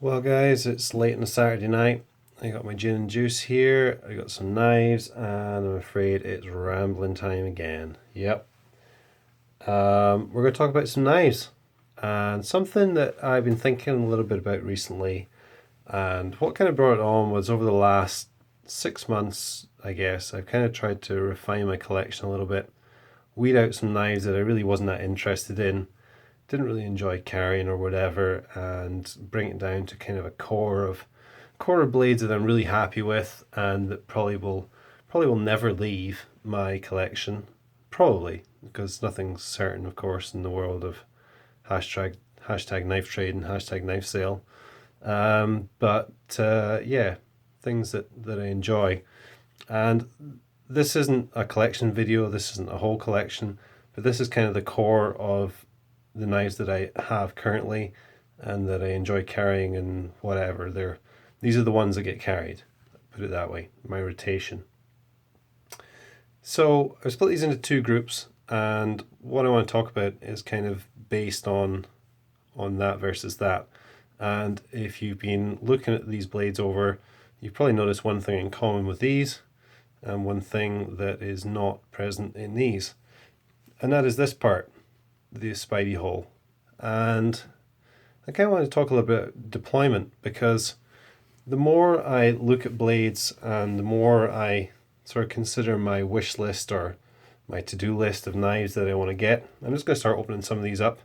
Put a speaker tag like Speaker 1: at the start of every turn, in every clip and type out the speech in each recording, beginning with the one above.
Speaker 1: Well guys, it's late on a Saturday night. I got my gin and juice here, I got some knives, and I'm afraid it's rambling time again. Yep. We're going to talk about some knives, and something that I've been thinking a little bit about recently, and what kind of brought it on was over the last 6 months, I guess, I've kind of tried to refine my collection a little bit, weed out some knives that I really wasn't that interested in, didn't really enjoy carrying or whatever, and bring it down to kind of a core of blades that I'm really happy with and that probably will never leave my collection. Probably, because nothing's certain, of course, in the world of hashtag knife trade and hashtag knife sale. But yeah, things that I enjoy. And this isn't a collection video, this isn't a whole collection, but this is kind of the core of the knives that I have currently and that I enjoy carrying and whatever. These are the ones that get carried, put it that way, my rotation. So I've split these into two groups, and what I want to talk about is kind of based on that versus that. And if you've been looking at these blades over, you've probably noticed one thing in common with these and one thing that is not present in these. And that is this part, the spidey hole. And I kind of want to talk a little bit about deployment, because the more I look at blades and the more I sort of consider my wish list or my to-do list of knives that I want to get, I'm just going to start opening some of these up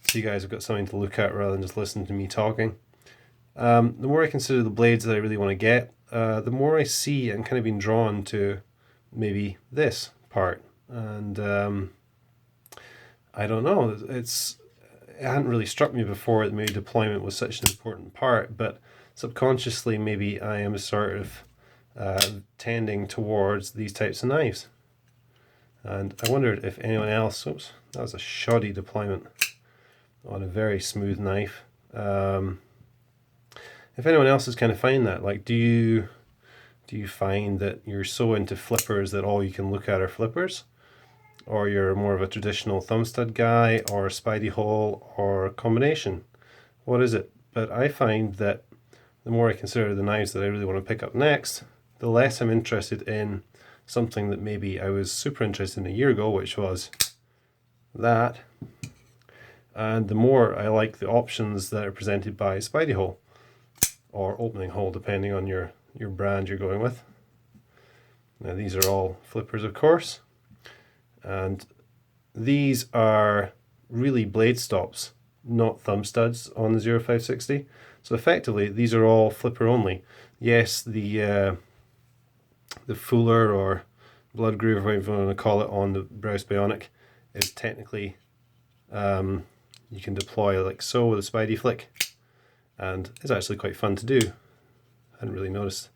Speaker 1: so you guys have got something to look at rather than just listen to me talking. The more I consider the blades that I really want to get, the more I see and kind of been drawn to maybe this part. And I don't know, it hadn't really struck me before that maybe deployment was such an important part, but subconsciously maybe I am sort of tending towards these types of knives. And I wondered if anyone else, oops, that was a shoddy deployment on a very smooth knife. If anyone else is kind of finding that, like, do you find that you're so into flippers that all you can look at are flippers? Or you're more of a traditional thumb stud guy, or a spidey hole, or a combination? What is it? But I find that the more I consider the knives that I really want to pick up next, the less I'm interested in something that maybe I was super interested in a year ago, which was that. And the more I like the options that are presented by spidey hole, or opening hole, depending on your brand you're going with. Now these are all flippers, of course. And these are really blade stops, not thumb studs on the 0560. So effectively, these are all flipper only. Yes, the Fuller or blood groove, whatever you want to call it, on the Browse Bionic is technically, you can deploy like so with a spidey flick, and it's actually quite fun to do. I hadn't really noticed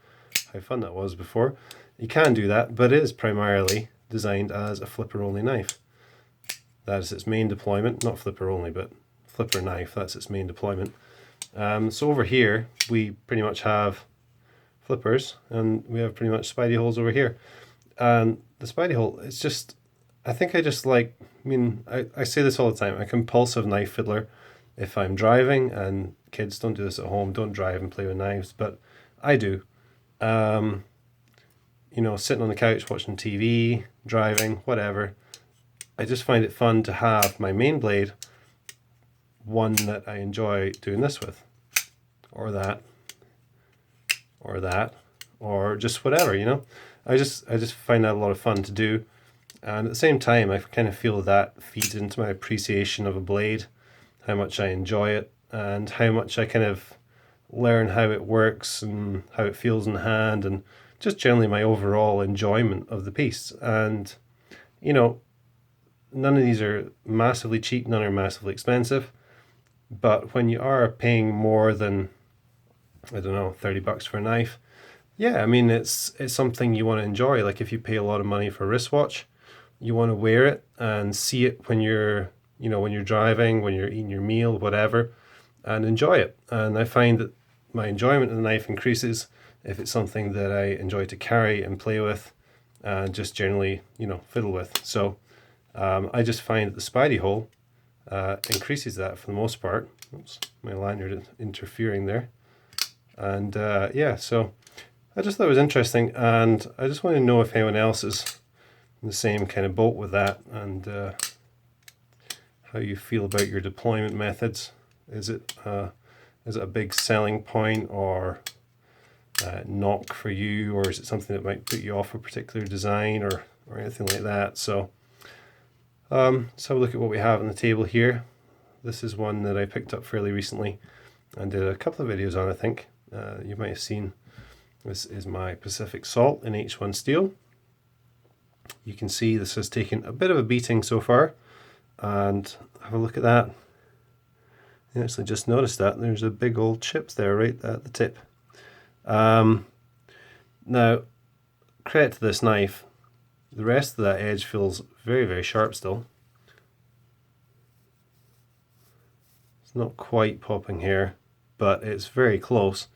Speaker 1: how fun that was before. You can do that, but it is primarily designed as a flipper only knife. That is its main deployment, not flipper only, but flipper knife, that's its main deployment. So over here we pretty much have flippers, and we have pretty much spidey holes over here. And the spidey hole, it's just, I think I just like, I say this all the time, a compulsive knife fiddler. If I'm driving, and kids, don't do this at home, don't drive and play with knives, but I do. Sitting on the couch watching TV, driving, whatever, I just find it fun to have my main blade, one that I enjoy doing this with, or that, or just whatever, I just find that a lot of fun to do. And at the same time, I kind of feel that feeds into my appreciation of a blade, how much I enjoy it, and how much I kind of learn how it works and how it feels in the hand, and just generally my overall enjoyment of the piece. And none of these are massively cheap, none are massively expensive, but when you are paying more than, I don't know, $30 for a knife, yeah, it's something you want to enjoy. Like if you pay a lot of money for a wristwatch, you want to wear it and see it when you're driving, when you're eating your meal, whatever, and enjoy it. And I find that my enjoyment of the knife increases if it's something that I enjoy to carry and play with and just generally, fiddle with. So I just find that the spidey hole increases that for the most part. Oops, my lanyard is interfering there. And yeah, so I just thought it was interesting, and I just want to know if anyone else is in the same kind of boat with that, and how you feel about your deployment methods. Is it a big selling point or knock for you, or is it something that might put you off a particular design or anything like that? So let's have a look at what we have on the table here. This is one that I picked up fairly recently and did a couple of videos on, I think. You might have seen, this is my Pacific Salt in H1 steel. You can see this has taken a bit of a beating so far, and have a look at that. You actually just noticed that there's a big old chip there right at the tip. Now, credit to this knife, the rest of that edge feels very, very sharp still. It's not quite popping here, but it's very close.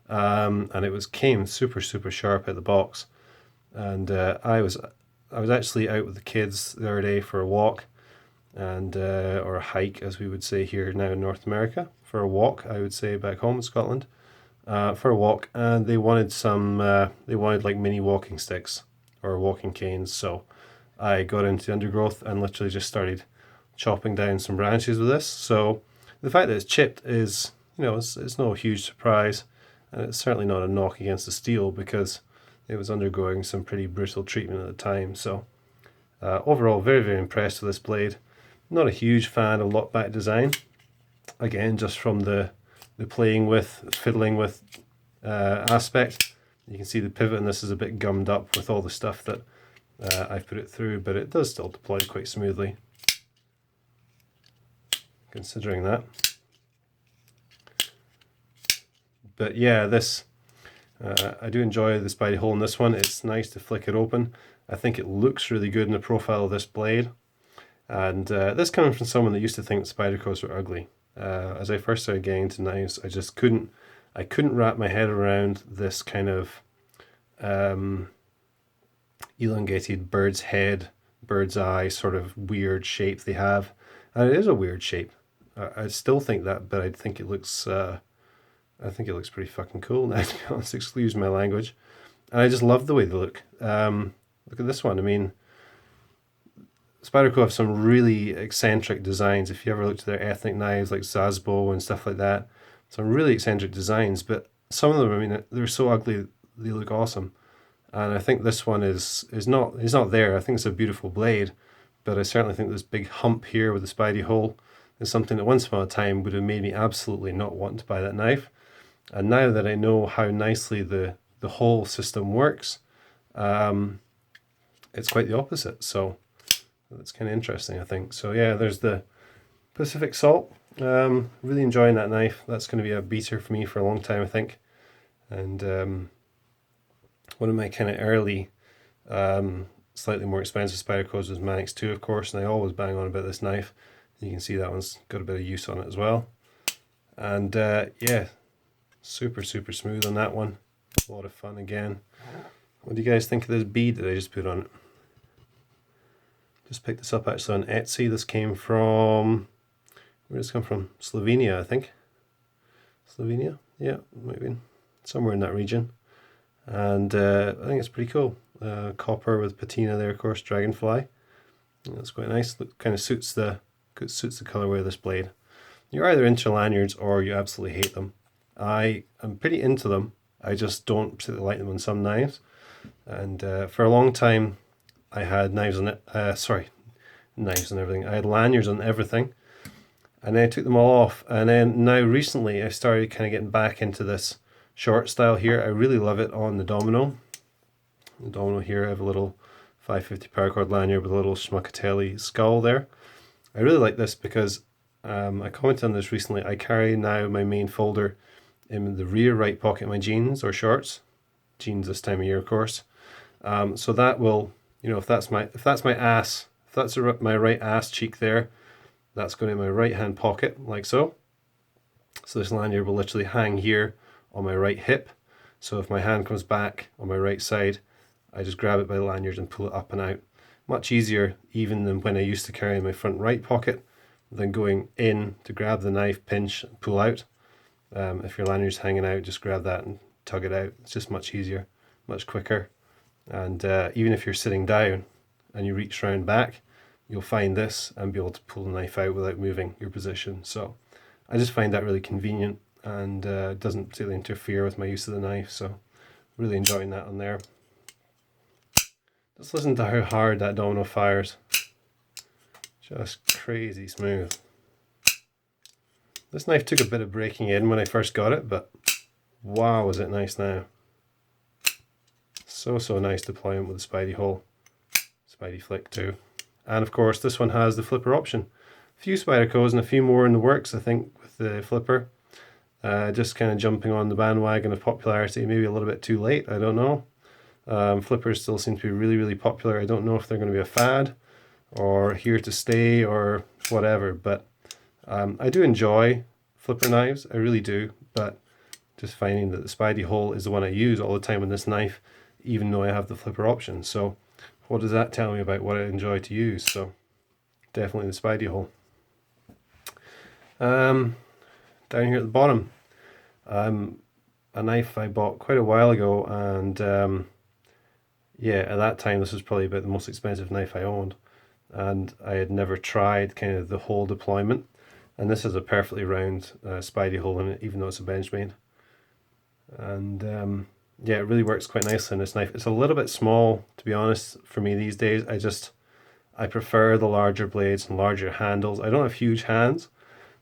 Speaker 1: And it came super, super sharp at the box. And I was actually out with the kids the other day for a walk, and or a hike, as we would say here now in North America. For a walk, I would say back home in Scotland. For a walk, and they wanted like mini walking sticks or walking canes. So I got into the undergrowth and literally just started chopping down some branches with this. So the fact that it's chipped is, it's no huge surprise, and it's certainly not a knock against the steel because it was undergoing some pretty brutal treatment at the time. So overall, very, very impressed with this blade. Not a huge fan of lockback design. Again, just from the playing with, fiddling with aspect. You can see the pivot in this is a bit gummed up with all the stuff that I've put it through, but it does still deploy quite smoothly, considering that. But yeah, this I do enjoy the Spidey hole in this one. It's nice to flick it open. I think it looks really good in the profile of this blade. And this coming from someone that used to think Spydercos were ugly. As I first started getting into knives, I just couldn't wrap my head around this kind of elongated bird's head, bird's eye sort of weird shape they have. And it is a weird shape. I still think that, but I think it looks pretty fucking cool now, to be honest, excuse my language. And I just love the way they look. Look at this one. I mean, Spyderco have some really eccentric designs. If you ever looked at their ethnic knives like Zazbo and stuff like that, some really eccentric designs, but some of them, I mean, they're so ugly, they look awesome. And I think this one is not there. I think it's a beautiful blade, but I certainly think this big hump here with the Spidey hole is something that once upon a time would have made me absolutely not want to buy that knife. And now that I know how nicely the whole system works, it's quite the opposite. So that's kind of interesting, I think. So yeah, there's the Pacific Salt. Really enjoying that knife. That's going to be a beater for me for a long time, I think. And one of my kind of early, slightly more expensive Spydercos was Manix 2, of course, and I always bang on about this knife. You can see that one's got a bit of use on it as well. And yeah, super, super smooth on that one. A lot of fun again. What do you guys think of this bead that I just put on it? Just picked this up actually on Etsy. This came from, where did this come from? Slovenia, I think. Slovenia? Yeah, maybe somewhere in that region. And I think it's pretty cool. Copper with patina there, of course, dragonfly. That's quite nice. Look, kind of suits the colorway of this blade. You're either into lanyards or you absolutely hate them. I am pretty into them. I just don't particularly like them on some knives. And for a long time, I had knives on it. Knives and everything. I had lanyards on everything, and then I took them all off. And then now recently, I started kind of getting back into this short style here. I really love it on the domino. The domino here, I have a little 550 paracord lanyard with a little schmuckatelli skull there. I really like this because I commented on this recently. I carry now my main folder in the rear right pocket of my jeans or shorts. Jeans this time of year, of course. So that will, if that's my ass, if that's my right ass cheek there, that's going in my right hand pocket, like so. So this lanyard will literally hang here on my right hip. So if my hand comes back on my right side, I just grab it by the lanyard and pull it up and out. Much easier even than when I used to carry in my front right pocket than going in to grab the knife, pinch, and pull out. If your lanyard's hanging out, just grab that and tug it out. It's just much easier, much quicker. And even if you're sitting down and you reach round back, you'll find this and be able to pull the knife out without moving your position. So I just find that really convenient, and doesn't particularly interfere with my use of the knife. So really enjoying that on there. Just listen to how hard that domino fires. Just crazy smooth. This knife took a bit of breaking in when I first got it, but wow, is it nice now. So nice deployment with the Spidey hole. Spidey flick too. And of course this one has the flipper option. A few Spydercos and a few more in the works, I think, with the flipper. Just kind of jumping on the bandwagon of popularity, maybe a little bit too late, I don't know. Flippers still seem to be really popular. I don't know if they're going to be a fad or here to stay or whatever, but I do enjoy flipper knives, I really do, but just finding that the Spidey hole is the one I use all the time on this knife, even though I have the flipper option. So what does that tell me about what I enjoy to use? So definitely the Spidey hole. Down here at the bottom, a knife I bought quite a while ago, and yeah, at that time this was probably about the most expensive knife I owned, and I had never tried kind of the hole deployment, and this is a perfectly round Spidey hole in it, even though it's a Benchmade. And yeah, it really works quite nicely in this knife. It's a little bit small, to be honest, for me these days. I prefer the larger blades and larger handles. I don't have huge hands,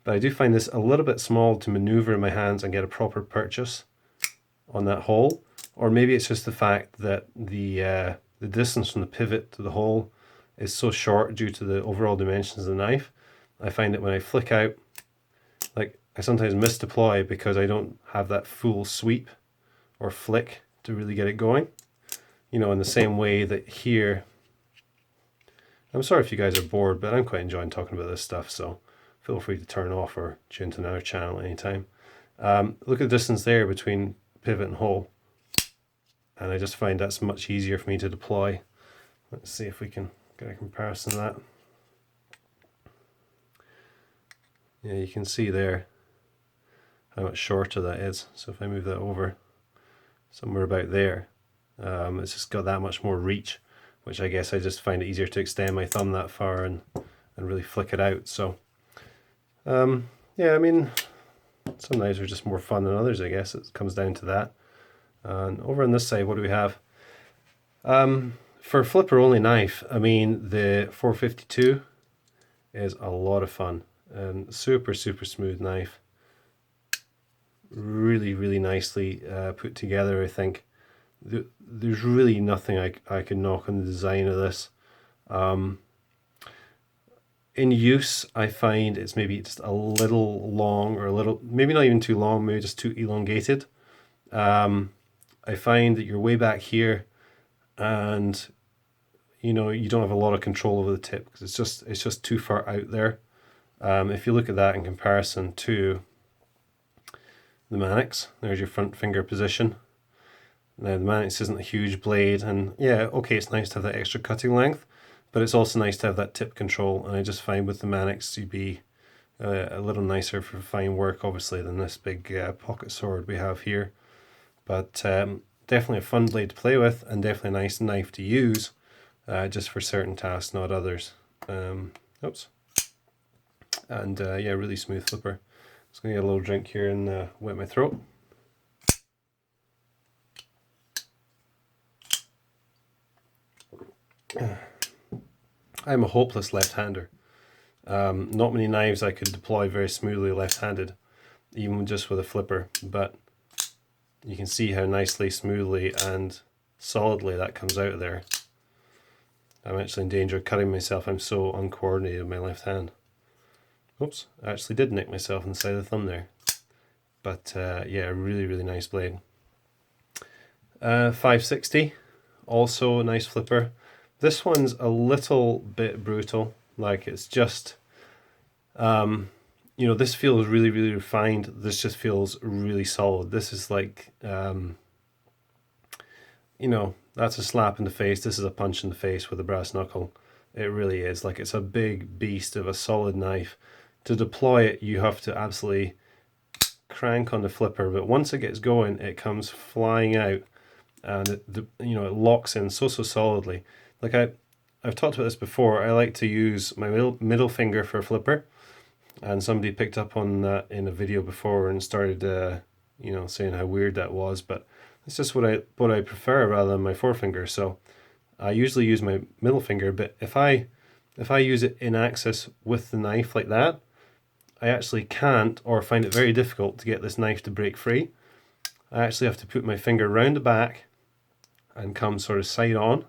Speaker 1: but I do find this a little bit small to maneuver in my hands and get a proper purchase on that hole. Or maybe it's just the fact that the distance from the pivot to the hole is so short due to the overall dimensions of the knife. I find that when I flick out, like, I sometimes misdeploy because I don't have that full sweep or flick to really get it going. You know, in the same way that here, I'm sorry if you guys are bored, but I'm quite enjoying talking about this stuff, so feel free to turn off or tune to another channel anytime. Look at the distance there between pivot and hole, and I just find that's much easier for me to deploy. Let's see if we can get a comparison of that. Yeah, you can see there how much shorter that is. So if I move that over somewhere about there, it's just got that much more reach, which I guess I just find it easier to extend my thumb that far and really flick it out. So yeah, I mean, some knives are just more fun than others, I guess. It comes down to that. And over on this side, what do we have? For a flipper only knife, I mean, the 452 is a lot of fun, and super smooth knife. Really nicely put together, I think. There's really nothing I can knock on the design of this. In use, I find it's maybe just a little long, or a little, maybe not even too long, maybe just too elongated. I find that you're way back here, and you know, you don't have a lot of control over the tip because it's just too far out there. If you look at that in comparison to the Mannix, there's your front finger position. Now the Mannix isn't a huge blade, and yeah, okay, it's nice to have that extra cutting length, but it's also nice to have that tip control, and I just find with the Mannix to be a little nicer for fine work, obviously, than this big pocket sword we have here. But definitely a fun blade to play with, and definitely a nice knife to use, just for certain tasks, not others. Oops. And yeah, really smooth flipper. Just going to get a little drink here and wet my throat. I'm a hopeless left-hander. Not many knives I could deploy very smoothly left-handed, even just with a flipper, but you can see how nicely, smoothly and solidly that comes out of there. I'm actually in danger of cutting myself. I'm so uncoordinated with my left hand. Oops, I actually did nick myself on the side of the thumb there. But yeah, really nice blade. 560, also a nice flipper. This one's a little bit brutal. Like, it's just, you know, this feels really refined. This just feels really solid. This is like, you know, that's a slap in the face. This is a punch in the face with a brass knuckle. It really is. Like, it's a big beast of a solid knife. To deploy it, you have to absolutely crank on the flipper, but once it gets going, it comes flying out, and it locks in so solidly. Like I've talked about this before. I like to use my middle finger for a flipper, and somebody picked up on that in a video before and started saying how weird that was, but it's just what I prefer rather than my forefinger. So I usually use my middle finger, but if I use it in axis with the knife like that, I actually can't, or find it very difficult to get this knife to break free. I actually have to put my finger round the back and come sort of side on,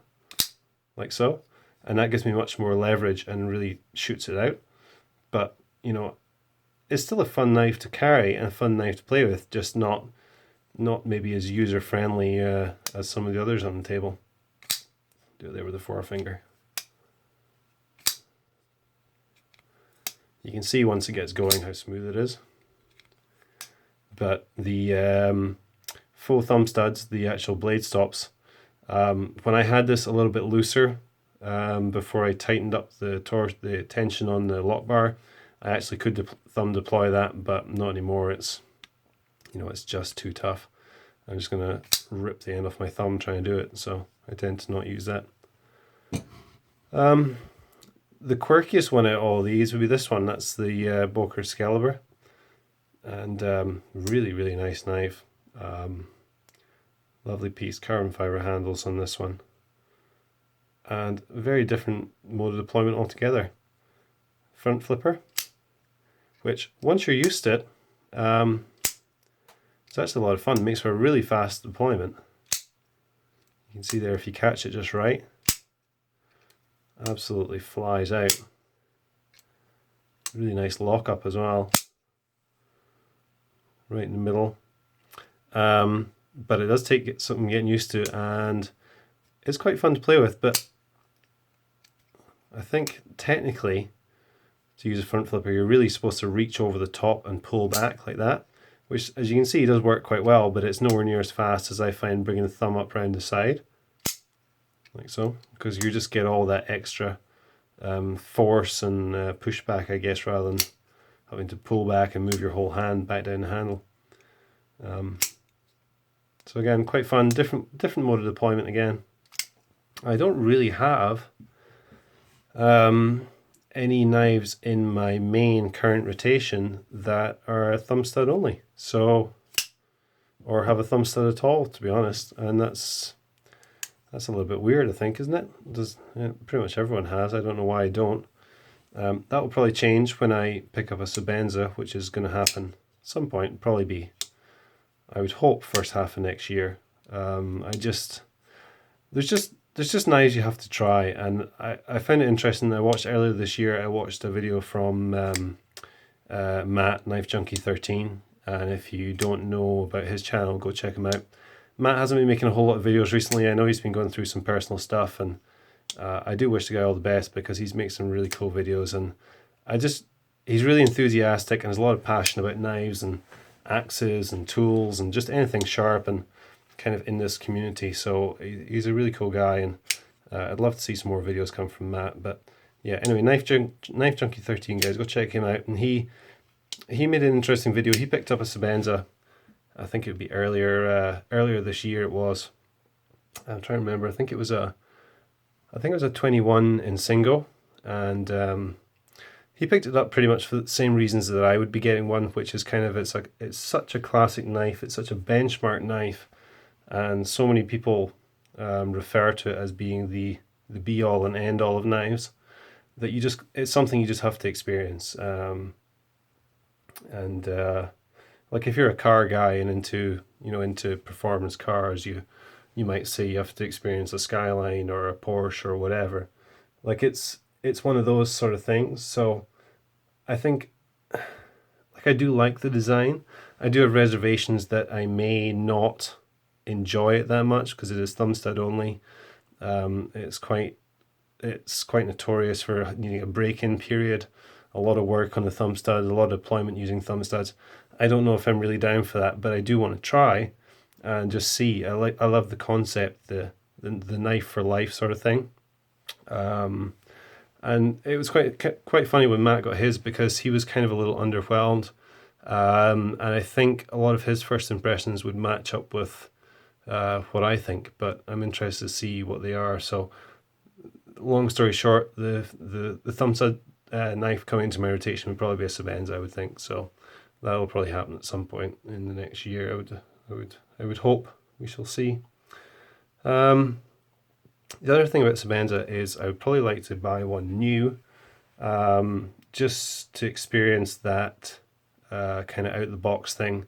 Speaker 1: like so, and that gives me much more leverage and really shoots it out. But it's still a fun knife to carry and a fun knife to play with, just not maybe as user friendly as some of the others on the table. Do it there with the forefinger. You can see once it gets going how smooth it is. But the full thumb studs, the actual blade stops, when I had this a little bit looser before I tightened up the tension on the lock bar, I actually could thumb deploy that, but not anymore. It's it's just too tough. I'm just gonna rip the end off my thumb trying to do it, so I tend to not use that. The quirkiest one out of all these would be this one. That's the Boker Excalibur, and really nice knife. Lovely piece, carbon fiber handles on this one, and very different mode of deployment altogether. Front flipper, which once you're used to it, it's actually a lot of fun. It makes for a really fast deployment. You can see there, if you catch it just right, absolutely flies out. Really nice lockup as well, right in the middle. But it does take something getting used to, and it's quite fun to play with. But I think technically, to use a front flipper, you're really supposed to reach over the top and pull back like that, which, as you can see, does work quite well, but it's nowhere near as fast as I find bringing the thumb up round the side, like so, because you just get all that extra force and pushback, I guess, rather than having to pull back and move your whole hand back down the handle. So again, quite fun, different mode of deployment again. I don't really have any knives in my main current rotation that are thumb stud only, so, or have a thumb stud at all, to be honest, and that's a little bit weird, I think, isn't it? Pretty much everyone has. I don't know why I don't. That will probably change when I pick up a Sebenza, which is going to happen at some point. Probably be, I would hope, first half of next year. There's just knives you have to try, and I found it interesting. I watched earlier this year, I watched a video from Matt, Knife Junkie 13, and if you don't know about his channel, go check him out. Matt hasn't been making a whole lot of videos recently. I know he's been going through some personal stuff, and I do wish the guy all the best, because he's making some really cool videos, and he's really enthusiastic and has a lot of passion about knives and axes and tools and just anything sharp and kind of in this community. So he's a really cool guy, and I'd love to see some more videos come from Matt. But yeah, anyway, Knife Junkie 13, guys, go check him out. And he made an interesting video. He picked up a Sebenza. I think it would be earlier this year. It was. I'm trying to remember. I think it was a 21 in Singo, and he picked it up pretty much for the same reasons that I would be getting one, which is kind of it's such a classic knife. It's such a benchmark knife, and so many people refer to it as being the be all and end all of knives, that it's something you just have to experience. Like if you're a car guy and into performance cars, you might say you have to experience a Skyline or a Porsche or whatever. Like it's one of those sort of things. So I think, like, I do like the design. I do have reservations that I may not enjoy it that much because it is thumb stud only. It's quite notorious for needing a break-in period, a lot of work on the thumb stud, a lot of deployment using thumb studs. I don't know if I'm really down for that, but I do want to try and just see. I love the concept, the knife for life sort of thing. And it was quite funny when Matt got his, because he was kind of a little underwhelmed And I think a lot of his first impressions would match up with what I think, but I'm interested to see what they are. So, long story short, the thumb stud knife coming into my rotation would probably be a Sebenza, I would think. So that will probably happen at some point in the next year. I would hope. We shall see. The other thing about Sebenza is I would probably like to buy one new, just to experience that kind of out of the box thing,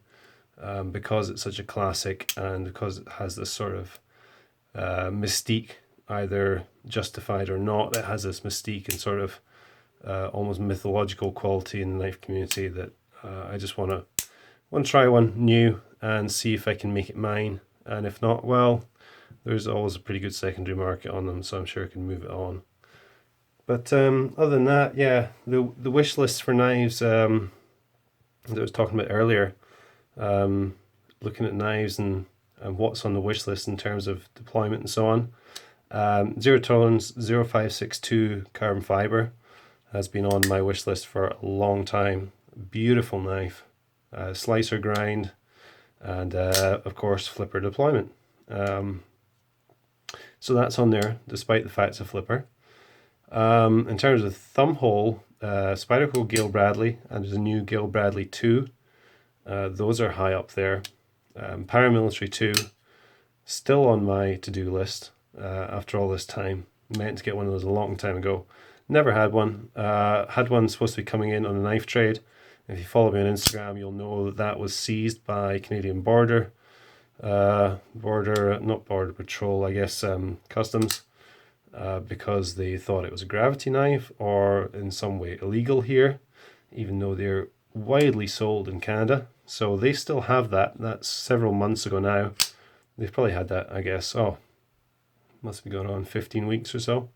Speaker 1: because it's such a classic and because it has this sort of mystique, either justified or not. It has this mystique and sort of almost mythological quality in the knife community that I just want to try one new and see if I can make it mine. And if not, well, there's always a pretty good secondary market on them, so I'm sure I can move it on. But other than that, yeah, the wish list for knives that I was talking about earlier, looking at knives and what's on the wish list in terms of deployment and so on. Zero Tolerance 0562 carbon fiber has been on my wish list for a long time. Beautiful knife, slicer grind, and of course flipper deployment. So that's on there, despite the fact it's a flipper. In terms of thumb hole, Spyderco Gale Bradley, and there's a new Gale Bradley 2. Those are high up there. Paramilitary 2, still on my to-do list after all this time. Meant to get one of those a long time ago. Never had one. Had one supposed to be coming in on a knife trade. If you follow me on Instagram, you'll know that that was seized by Canadian Border. Not Border Patrol, I guess, Customs. Because they thought it was a gravity knife or in some way illegal here, even though they're widely sold in Canada. So they still have that. That's several months ago now. They've probably had that, I guess, must be going on 15 weeks or so.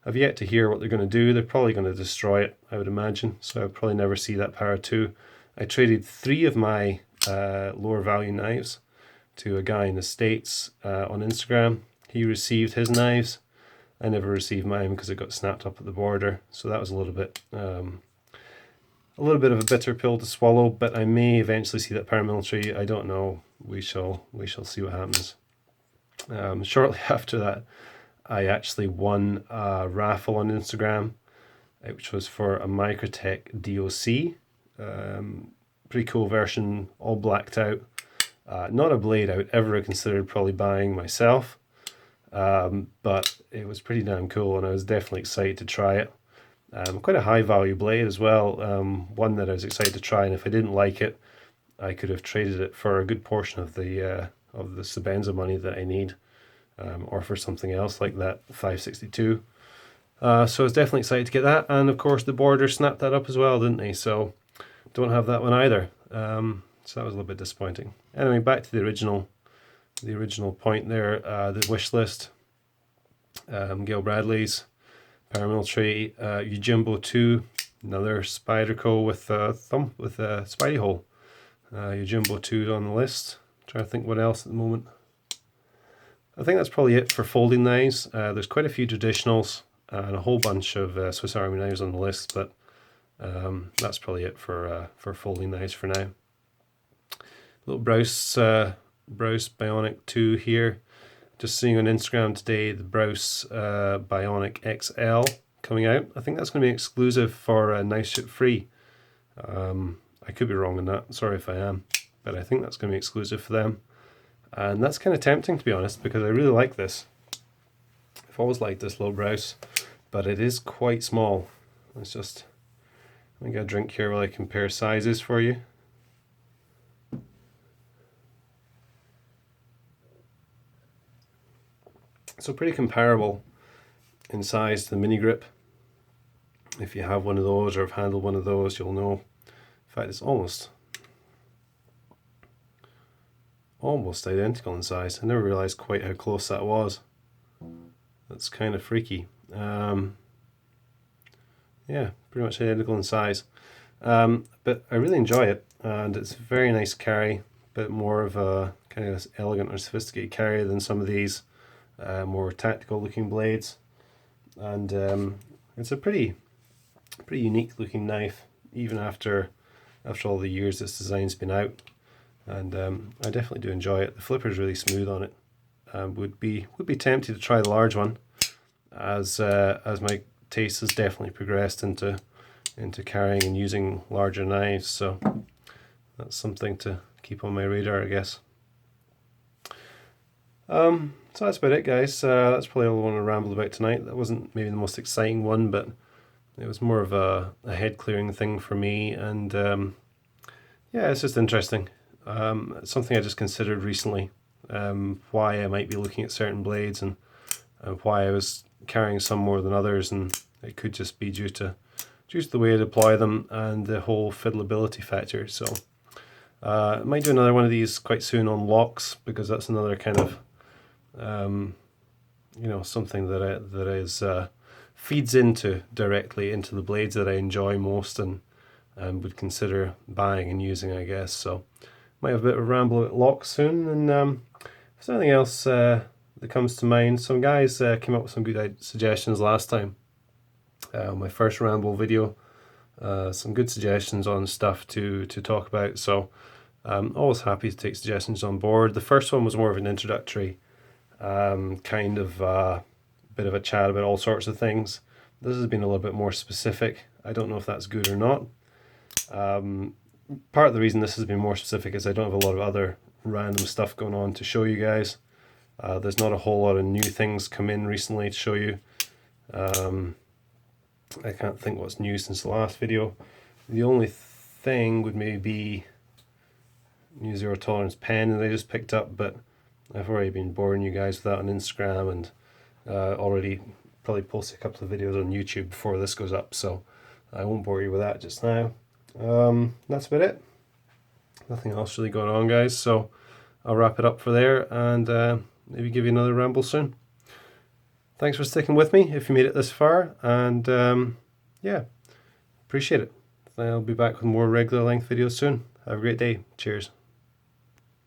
Speaker 1: I've yet to hear what they're going to do. They're probably going to destroy it, I would imagine. So I'll probably never see that Para 2. I traded 3 of my lower value knives to a guy in the States on Instagram. He received his knives. I never received mine because it got snapped up at the border. So that was a little bit of a bitter pill to swallow, but I may eventually see that paramilitary. I don't know. We shall see what happens. Shortly after that, I actually won a raffle on Instagram, which was for a Microtech DOC. Pretty cool version, all blacked out. Not a blade I would ever have considered probably buying myself, but it was pretty damn cool, and I was definitely excited to try it. Quite a high value blade as well, one that I was excited to try, and if I didn't like it, I could have traded it for a good portion of the Sebenza money that I need, or for something else like that 562. So I was definitely excited to get that, and of course the border snapped that up as well, didn't they? So don't have that one either. So that was a little bit disappointing. Anyway, back to the original point there, the wish list. Gale Bradley's paramilitary, Ujimbo 2, another Spyderco with a spidey hole. Ujimbo 2 on the list. Trying to think what else at the moment. I think that's probably it for folding knives. There's quite a few traditionals and a whole bunch of Swiss Army knives on the list, but that's probably it for folding knives for now. Little Browse Bionic 2 here. Just seeing on Instagram today the Browse Bionic XL coming out. I think that's going to be exclusive for Knife Ship Free. I could be wrong on that, sorry if I am, but I think that's going to be exclusive for them. And that's kind of tempting, to be honest, because I really like this. I've always liked this little Browse, but it is quite small. Let me get a drink here while I compare sizes for you. So pretty comparable in size to the mini grip. If you have one of those or have handled one of those, you'll know. In fact, it's almost identical in size. I never realized quite how close that was. That's kind of freaky. Yeah, pretty much identical in size. But I really enjoy it, and it's a very nice carry, but more of a kind of elegant or sophisticated carry than some of these more tactical looking blades. And it's a pretty unique looking knife, even after after all the years this design's been out, and I definitely do enjoy it. The flipper's really smooth on it. Would be tempted to try the large one, as my taste has definitely progressed into carrying and using larger knives, so that's something to keep on my radar, I guess. So that's about it, guys. That's probably all I want to ramble about tonight. That wasn't maybe the most exciting one, but it was more of a head clearing thing for me, and yeah, it's just interesting. It's something I just considered recently, why I might be looking at certain blades, and why I was carrying some more than others, and it could just be due to the way I deploy them and the whole fiddleability factor. So I might do another one of these quite soon on locks, because that's another kind of you know, something that is feeds directly into the blades that I enjoy most and would consider buying and using, I guess. So might have a bit of a ramble about locks soon, and if there's anything else that comes to mind, some guys came up with some good suggestions last time. My first ramble video, some good suggestions on stuff to talk about, so I'm always happy to take suggestions on board. The first one was more of an introductory kind of bit of a chat about all sorts of things. This has been a little bit more specific. I don't know if that's good or not. Part of the reason this has been more specific is I don't have a lot of other random stuff going on to show you guys. There's not a whole lot of new things come in recently to show you. I can't think what's new since the last video. The only thing would maybe be new zero tolerance pen that I just picked up, but I've already been boring you guys with that on Instagram, and already probably posted a couple of videos on YouTube before this goes up, so I won't bore you with that just now. That's about it. Nothing else really going on, guys, so I'll wrap it up for there, and maybe give you another ramble soon. Thanks for sticking with me if you made it this far, and yeah, appreciate it. I'll be back with more regular length videos soon. Have a great day. Cheers.